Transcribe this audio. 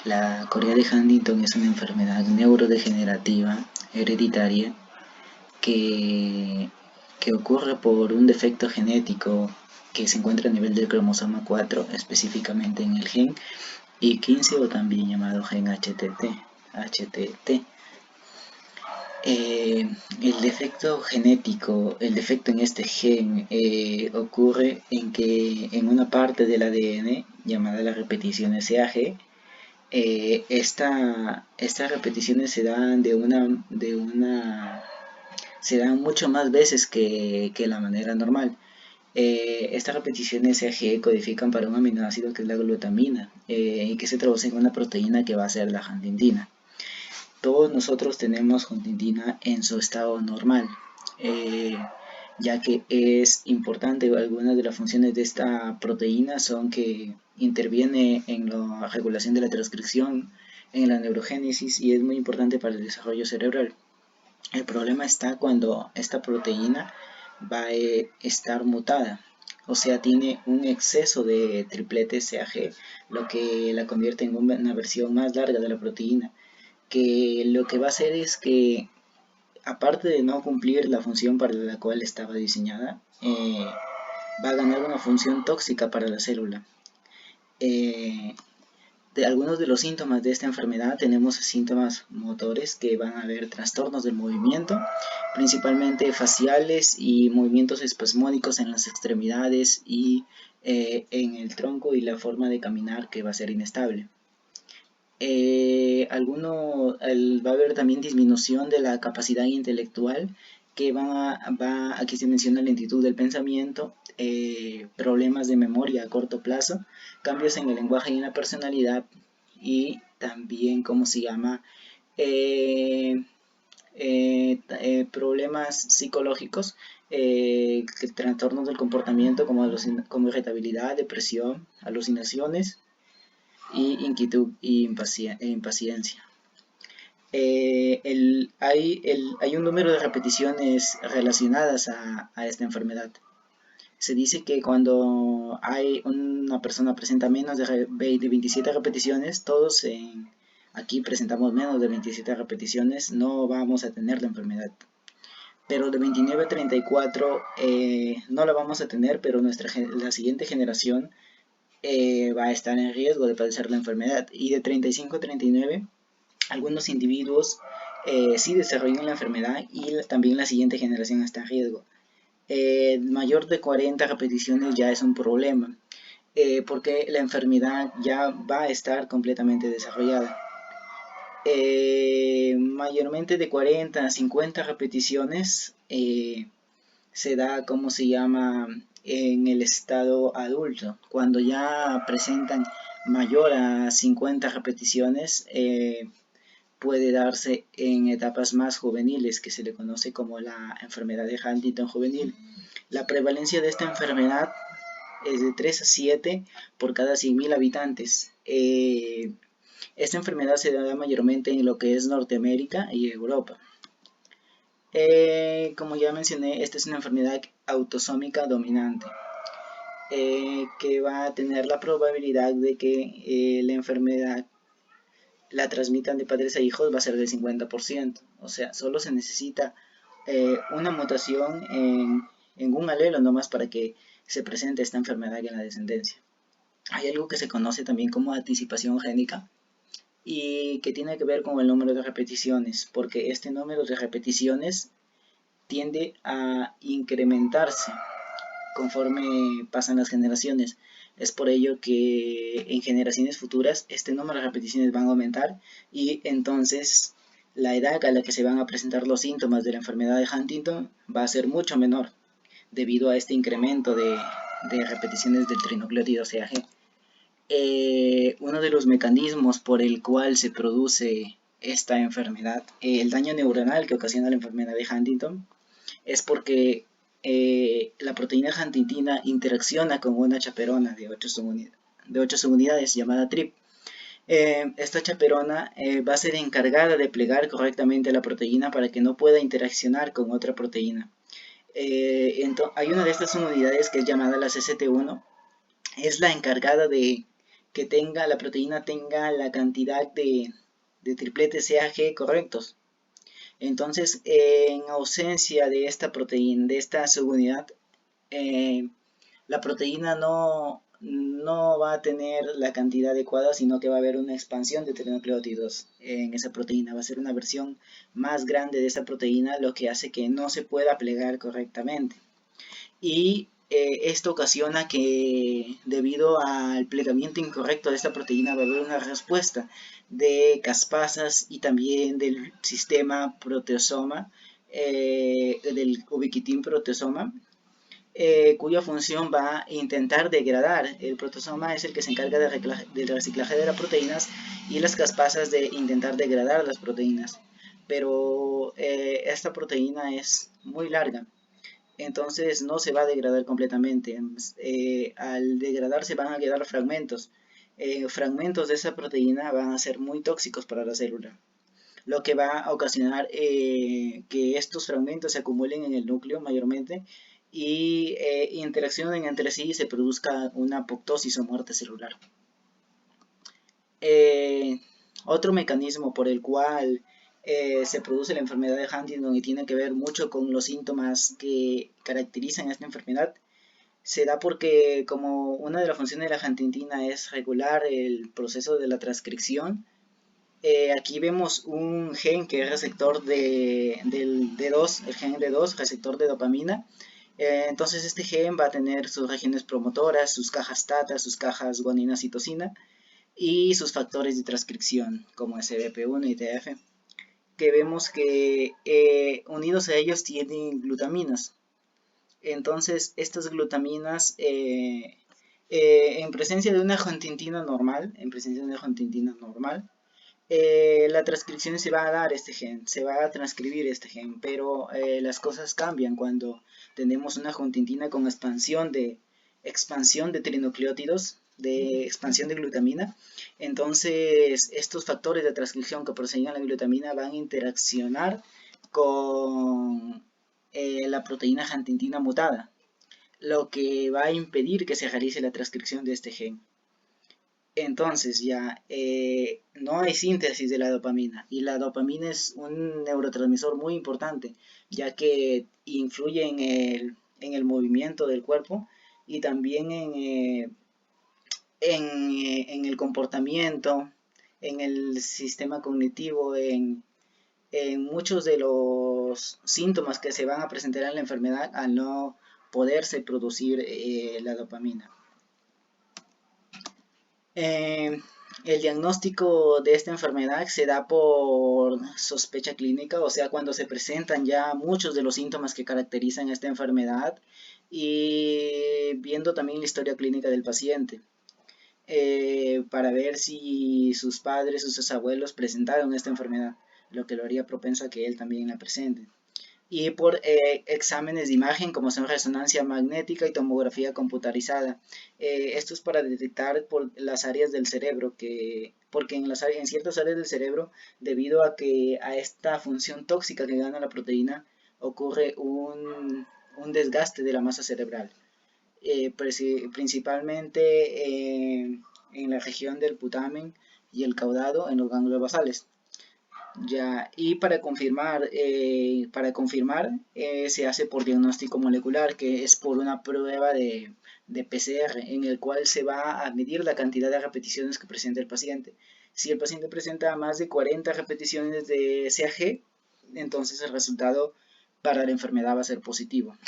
La corea de Huntington es una enfermedad neurodegenerativa hereditaria que, que ocurre por un defecto genético que se encuentra a nivel del cromosoma 4, específicamente en el gen Y15 o también llamado gen HTT. El defecto genético, el defecto en este gen ocurre en que en una parte del ADN llamada la repetición SAG, estas repeticiones se dan mucho más veces que la manera normal. Estas repeticiones SAG codifican para un aminoácido que es la glutamina y que se traduce en una proteína que va a ser la huntingtina. Todos nosotros tenemos huntingtina en su estado normal, ya que es importante. Algunas de las funciones de esta proteína son que interviene en la regulación de la transcripción, en la neurogénesis, y es muy importante para el desarrollo cerebral. El problema está cuando esta proteína va a estar mutada, o sea, tiene un exceso de triplete SAG, lo que la convierte en una versión más larga de la proteína, que lo que va a hacer es que, aparte de no cumplir la función para la cual estaba diseñada, va a ganar una función tóxica para la célula. De algunos de los síntomas de esta enfermedad tenemos síntomas motores, que van a haber trastornos del movimiento, principalmente faciales y movimientos espasmódicos en las extremidades y en el tronco, y la forma de caminar que va a ser inestable. Va a haber también disminución de la capacidad intelectual, que aquí se menciona lentitud del pensamiento, problemas de memoria a corto plazo, cambios en el lenguaje y en la personalidad, y también, Eh, problemas psicológicos, trastornos del comportamiento como irritabilidad, depresión, alucinaciones y inquietud e impaciencia. Hay un número de repeticiones relacionadas a esta enfermedad. Se dice que cuando una persona presenta menos de 27 repeticiones, aquí presentamos menos de 27 repeticiones, no vamos a tener la enfermedad. Pero de 29 a 34 no la vamos a tener, pero la siguiente generación va a estar en riesgo de padecer la enfermedad. Y de 35 a 39, algunos individuos sí desarrollan la enfermedad, y también la siguiente generación está en riesgo. Mayor de 40 repeticiones ya es un problema, porque la enfermedad ya va a estar completamente desarrollada. Mayormente de 40 a 50 repeticiones se da, en el estado adulto. Cuando ya presentan mayor a 50 repeticiones, puede darse en etapas más juveniles, que se le conoce como la enfermedad de Huntington juvenil. La prevalencia de esta enfermedad es de 3 a 7 por cada 100.000 habitantes. Esta enfermedad se da mayormente en lo que es Norteamérica y Europa. Como ya mencioné, esta es una enfermedad autosómica dominante, que va a tener la probabilidad de que la enfermedad la transmitan de padres a hijos, va a ser del 50%. O sea, solo se necesita una mutación en un alelo nomás para que se presente esta enfermedad en la descendencia. Hay algo que se conoce también como anticipación génica, y que tiene que ver con el número de repeticiones, porque este número de repeticiones tiende a incrementarse conforme pasan las generaciones. Es por ello que en generaciones futuras este número de repeticiones van a aumentar, y entonces la edad a la que se van a presentar los síntomas de la enfermedad de Huntington va a ser mucho menor, debido a este incremento de repeticiones del trinocleótido CAG. Uno de los mecanismos por el cual se produce esta enfermedad, el daño neuronal que ocasiona la enfermedad de Huntington, es porque la proteína huntingtina interacciona con una chaperona de 8 subunidades llamada TRIP. Esta chaperona va a ser encargada de plegar correctamente la proteína para que no pueda interaccionar con otra proteína. Hay una de estas subunidades que es llamada la CCT1, es la encargada de que la proteína tenga la cantidad de tripletes CAG correctos. Entonces, en ausencia de esta proteína, de esta subunidad, la proteína no va a tener la cantidad adecuada, sino que va a haber una expansión de trinucleótidos en esa proteína. Va a ser una versión más grande de esa proteína, lo que hace que no se pueda plegar correctamente. Y esto ocasiona que, debido al plegamiento incorrecto de esta proteína, va a haber una respuesta de caspasas y también del sistema proteasoma, del ubiquitin proteasoma, cuya función va a intentar degradar. El proteasoma es el que se encarga del reciclaje de las proteínas y las caspasas de intentar degradar las proteínas. Pero esta proteína es muy larga, entonces no se va a degradar completamente. Al degradarse van a quedar fragmentos. Fragmentos de esa proteína van a ser muy tóxicos para la célula, lo que va a ocasionar que estos fragmentos se acumulen en el núcleo mayormente y interaccionen entre sí y se produzca una apoptosis o muerte celular. Otro mecanismo por el cual se produce la enfermedad de Huntington y tiene que ver mucho con los síntomas que caracterizan esta enfermedad, se da porque como una de las funciones de la huntingtina es regular el proceso de la transcripción, aquí vemos un gen que es receptor del D2, el gen D2, receptor de dopamina. Entonces este gen va a tener sus regiones promotoras, sus cajas TATA, sus cajas guanina-citosina y sus factores de transcripción como SBP1 y TF, que vemos que unidos a ellos tienen glutaminas. Entonces estas glutaminas en presencia de una huntingtina normal, la transcripción se va a dar este gen, se va a transcribir este gen, pero las cosas cambian cuando tenemos una huntingtina con expansión de trinucleótidos, de expansión de glutamina. Entonces estos factores de transcripción que proceden a la glutamina van a interaccionar con la proteína huntingtina mutada, lo que va a impedir que se realice la transcripción de este gen. Entonces ya no hay síntesis de la dopamina, y la dopamina es un neurotransmisor muy importante, ya que influye en el movimiento del cuerpo y también en el comportamiento, en el sistema cognitivo, en muchos de los síntomas que se van a presentar en la enfermedad al no poderse producir la dopamina. El diagnóstico de esta enfermedad se da por sospecha clínica, o sea, cuando se presentan ya muchos de los síntomas que caracterizan esta enfermedad y viendo también la historia clínica del paciente, para ver si sus padres o sus abuelos presentaron esta enfermedad, lo que lo haría propenso a que él también la presente. Y por exámenes de imagen como son resonancia magnética y tomografía computarizada. Esto es para detectar por las áreas del cerebro, porque en ciertas áreas del cerebro, debido a esta función tóxica que gana la proteína, ocurre un desgaste de la masa cerebral, principalmente en la región del putamen y el caudado en los ganglios basales. Ya, y para confirmar, se hace por diagnóstico molecular, que es por una prueba de PCR, en el cual se va a medir la cantidad de repeticiones que presenta el paciente. Si el paciente presenta más de 40 repeticiones de CAG, entonces el resultado para la enfermedad va a ser positivo.